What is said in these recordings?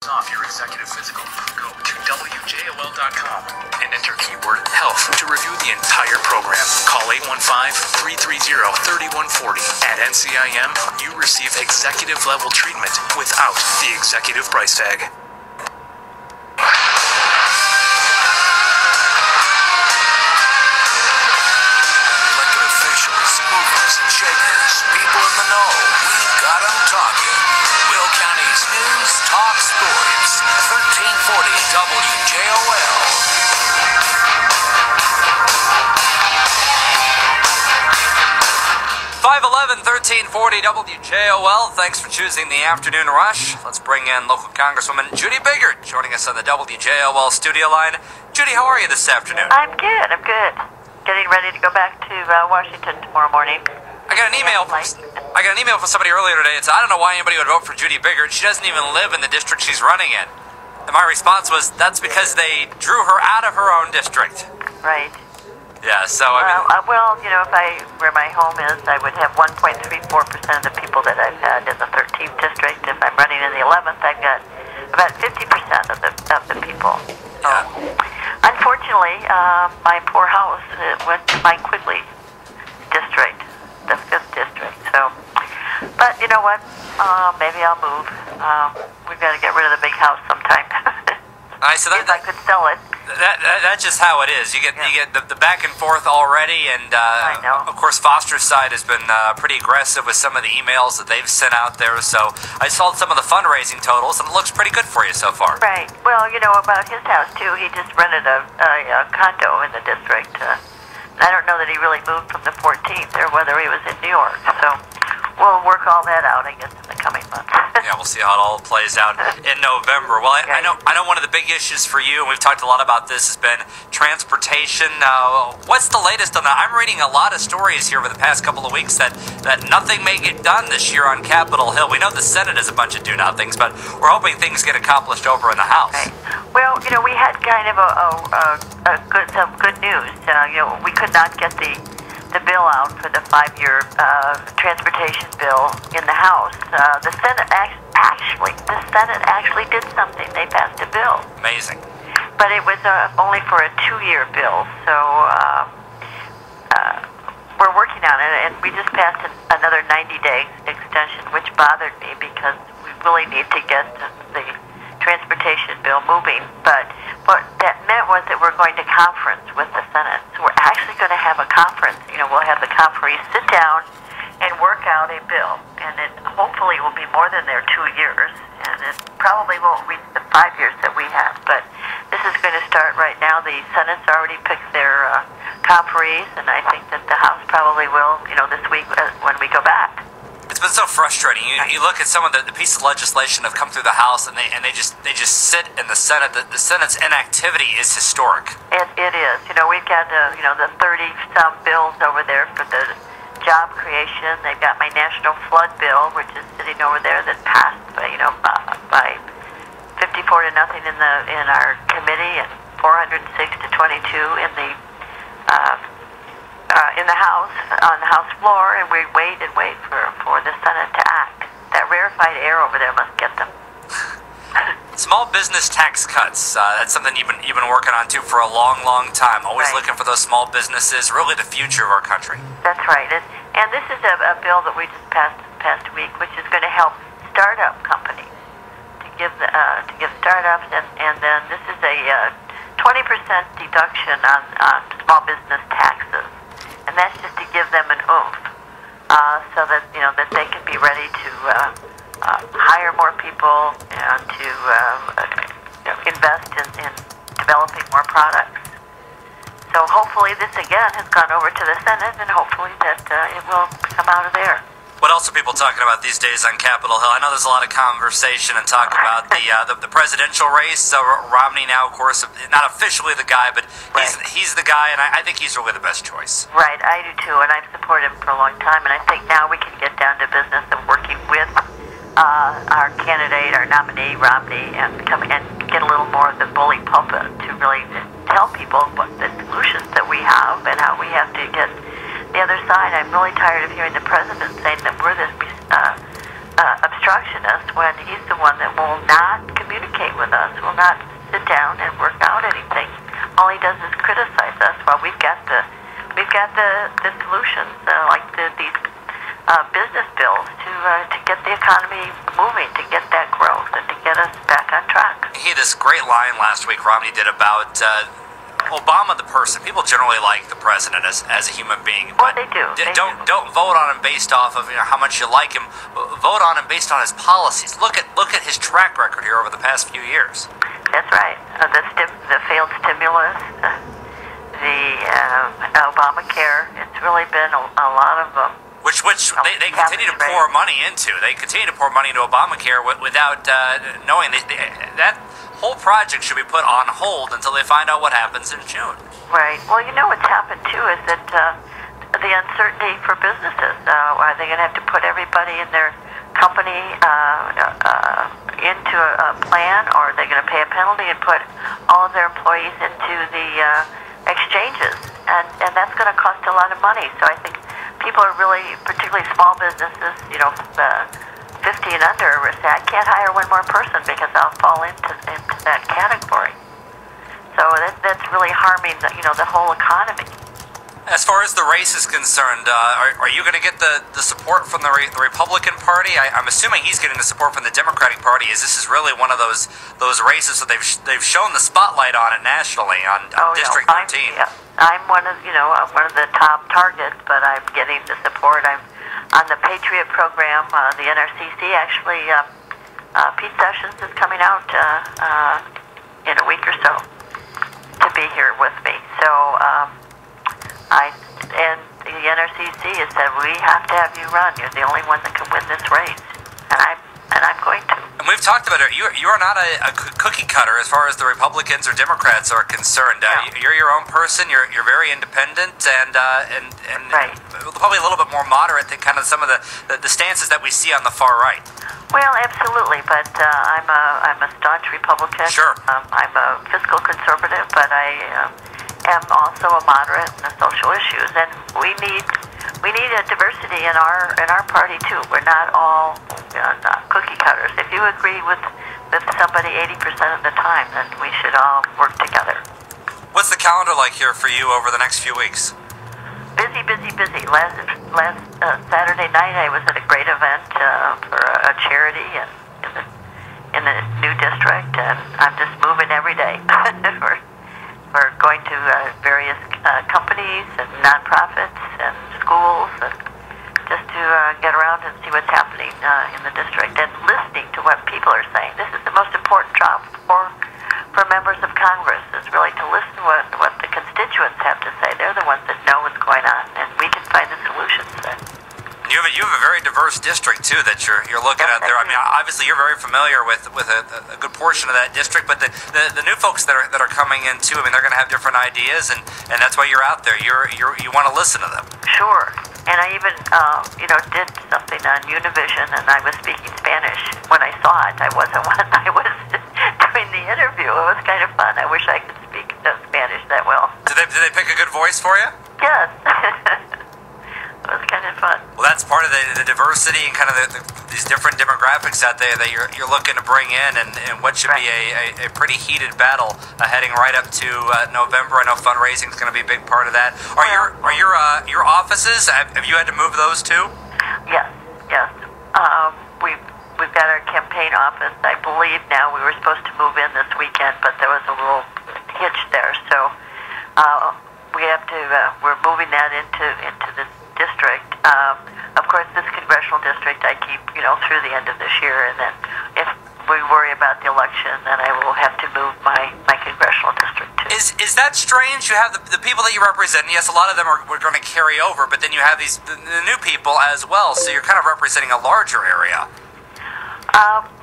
off your executive physical. Go to WJOL.com and enter keyword health to review the entire program. Call 815-330-3140. At NCIM, you receive executive level treatment without the executive price tag. Elected officials, movers and shakers, people in the know, we got them talking. Will County's News Talk Sports, 1340 WJOL. 511-1340 WJOL. Thanks for choosing the afternoon rush. Let's bring in local Congresswoman Judy Biggert joining us on the WJOL studio line. Judy, how are you this afternoon? I'm good. Getting ready to go back to Washington tomorrow morning. I got an email from somebody earlier today. I don't know why anybody would vote for Judy Biggert. She doesn't even live in the district she's running in. And my response was, that's because they drew her out of her own district. Right. Yeah, so I mean... well, you know, where my home is, I would have 1.34% of the people that I've had in the 13th district. If I'm running in the 11th, I've got about 50% of the people. So, yeah. Unfortunately, my poor house went to my Quigley district, the 5th district. So, but you know what? Maybe I'll move. We've got to get rid of the big house sometime. So if I could sell it. That's just how it is. You get the back and forth already, and I know. Of course Foster's side has been pretty aggressive with some of the emails that they've sent out there. So I saw some of the fundraising totals, and it looks pretty good for you so far. Right. Well, you know about his house too. He just rented a condo in the district. I don't know that he really moved from the 14th or whether he was in New York. So we'll work all that out, I guess, in the coming months. Yeah, we'll see how it all plays out in November. Well, I know one of the big issues for you, and we've talked a lot about this, has been transportation. What's the latest on that? I'm reading a lot of stories here over the past couple of weeks that nothing may get done this year on Capitol Hill. We know the Senate is a bunch of do-nothings, but we're hoping things get accomplished over in the House. Right. Well, you know, we had kind of some good news. You know, we could not get the bill out for the 5-year transportation bill in the House. The Senate actually did something. They passed a bill. Amazing. But it was only for a 2-year bill. So we're working on it, and we just passed another 90-day extension, which bothered me because we really need to get the transportation bill moving. But what that meant was that we're going to conference with the Senate. So we're actually going to have a conference. You know, we'll have the conferees sit down and work out a bill. And it hopefully will be more than their 2 years. And it probably won't reach the 5 years that we have. But this is going to start right now. The Senate's already picked their conferees. And I think that the House probably will, you know, this week when we go back. It's been so frustrating. You look at some of the pieces of legislation that have come through the House, and they just sit in the Senate. The Senate's inactivity is historic. It is. You know, we've got you know, the 30-some bills over there for the job creation. They've got my national flood bill, which is sitting over there that passed by 54 to nothing in our committee, and 406 to 22 in the House, on the House floor, and we wait for the Senate to act. That rarefied air over there must get them. Small business tax cuts, that's something you've been working on too for a long, long time. Always looking for those small businesses, really the future of our country. That's right. And this is a bill that we just passed this past week, which is going to help startup companies to give startups, and then this is a 20% deduction on small business taxes. And that's just to give them an oomph, so that that they can be ready to hire more people and to invest in developing more products. So hopefully this again has gone over to the Senate, and hopefully that it will come out of there. What else are people talking about these days on Capitol Hill? I know there's a lot of conversation and talk about the presidential race. So Romney now, of course, not officially the guy, but he's the guy, and I think he's really the best choice. Right, I do too, and I've supported him for a long time, and I think now we can get down to business of working with our candidate, our nominee, Romney, and get a little more of the bully pulpit to really tell people what the solutions that we have and how we have to get the other side. I'm really tired of hearing the president saying that we're this obstructionist when he's the one that will not communicate communicate with us, will not sit down and work out anything. All he does is criticize us while we've got the solutions, like these business bills to get the economy moving, to get that growth, and to get us back on track. He had this great line last week Romney did about Obama the person. People generally like the president as a human being. Well, they do. Don't vote on him based off of how much you like him. Vote on him based on his policies. Look at his track record here over the past few years. That's right. The failed stimulus, the Obamacare. It's really been a lot of which they continue to pour money into. They continue to pour money into Obamacare without knowing that whole project should be put on hold until they find out what happens in June. Right. Well, what's happened too is that the uncertainty for businesses. Are they going to have to put everybody in their company into a plan, or are they going to pay a penalty and put all of their employees into the exchanges? And that's going to cost a lot of money. So I think people are really, particularly small businesses, 50 and under, say, I can't hire one more person because I'll fall into that category. So that's really harming the whole economy. As far as the race is concerned, are you going to get the support from the Republican Party? I'm assuming he's getting the support from the Democratic Party. This is really one of those races that they've shown the spotlight on it nationally on District 13. I'm one of the top targets, but I'm getting the support. I'm on the Patriot program. The NRCC actually, Pete Sessions is coming out in a week or so to be here with me. So. And the NRCC has said, we have to have you run. You're the only one that can win this race, and I'm going to. And we've talked about it. You are not a cookie cutter as far as the Republicans or Democrats are concerned. No. You're your own person. You're very independent and right. Probably a little bit more moderate than kind of some of the stances that we see on the far right. Well, absolutely, but I'm a staunch Republican. Sure. I'm a fiscal conservative, but I am also a moderate in the social issues, and we need a diversity in our party too. We're not all cookie cutters. If you agree with somebody 80% of the time, then we should all work together. What's the calendar like here for you over the next few weeks? Busy. Last Saturday night, I was at a great event for a charity in the new district, and I'm just moving every day. We're going to various companies and nonprofits and schools, and just to get around and see what's happening in the district and listening to what people are saying. This is the most important job for members of Congress, is really to listen to what the constituents have to say. They're the ones that know what's going on, and we can find the solutions then. You have a very diverse district too that you're looking at there. I mean, obviously you're very familiar with a good portion of that district, but the new folks that are coming in too. I mean, they're going to have different ideas, and that's why you're out there. You want to listen to them. Sure. And I even did something on Univision, and I was speaking Spanish when I saw it. I wasn't when I was doing the interview. It was kind of fun. I wish I could speak Spanish that well. Did they pick a good voice for you? Yes. It was kind of fun. Well, that's part of the diversity and kind of these different demographics out there that you're looking to bring in, and what should be a pretty heated battle heading right up to November. I know fundraising is going to be a big part of that. Are your offices? Have you had to move those too? Yes. We've got our campaign office. I believe now we were supposed to move in this weekend, but there was a little hitch there. So we have to. We're moving that into this district. Of course, this congressional district I keep, through the end of this year, and then if we worry about the election, then I will have to move my congressional district too. Is that strange? You have the people that you represent. Yes, a lot of them are going to carry over, but then you have the new people as well. So you're kind of representing a larger area.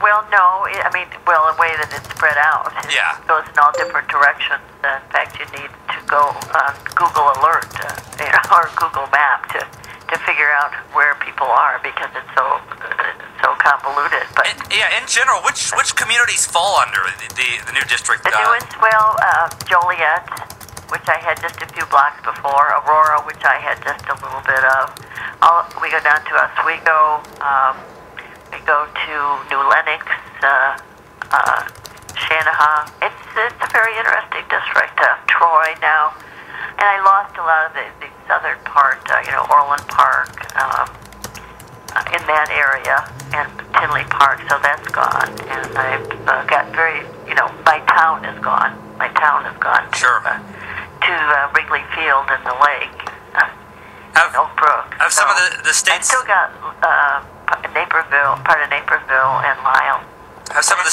Well, no. I mean, a way that it's spread out. Yeah. It goes in all different directions. In fact, you need to go on Google Alert, or Google Map to figure out where people are, because it's so convoluted. But in general, which communities fall under the new district? The newest, Joliet, which I had just a few blocks before. Aurora, which I had just a little bit of. We go down to Oswego. We go to New Lenox, Shanahan. It's a very interesting district. Troy now, and I lost a lot of the southern part. Orland Park, in that area, and Tinley Park. So that's gone, and I've got my town is gone. My town is gone. Sure. To Wrigley Field and the lake. Oak Brook. Have some of the states... I still got part of Naperville and Lyle. Have some of the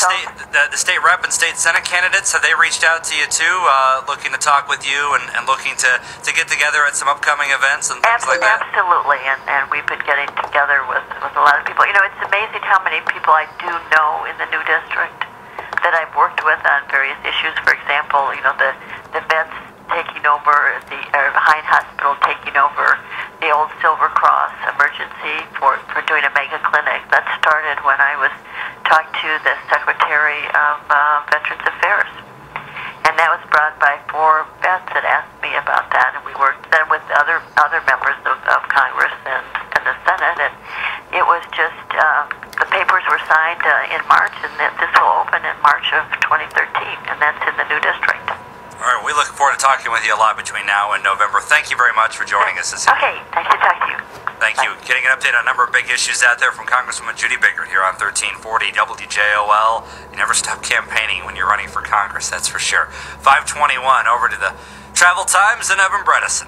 state rep and state senate candidates, have they reached out to you too, looking to talk with you and looking to get together at some upcoming events and things like that? Absolutely, and we've been getting together with a lot of people. It's amazing how many people I do know in the new district that I've worked with on various issues. For example, the vets taking over Hine Hospital, taking over the old Silver Cross emergency for doing a mega clinic. That started when I was talked to the Secretary of Veterans Affairs, and that was brought by 4 vets that asked me about that, and we worked then with other members of Congress and the Senate, and it was just the papers were signed in March, and this will open in March of 2013, and that's in the new district. All right, we look forward to talking with you a lot between now and November. Thank you very much for joining us this evening. Okay, nice to talk to you. Thank you. Getting an update on a number of big issues out there from Congresswoman Judy Biggert here on 1340 WJOL. You never stop campaigning when you're running for Congress, that's for sure. 521, over to the travel times and Evan Bredesen.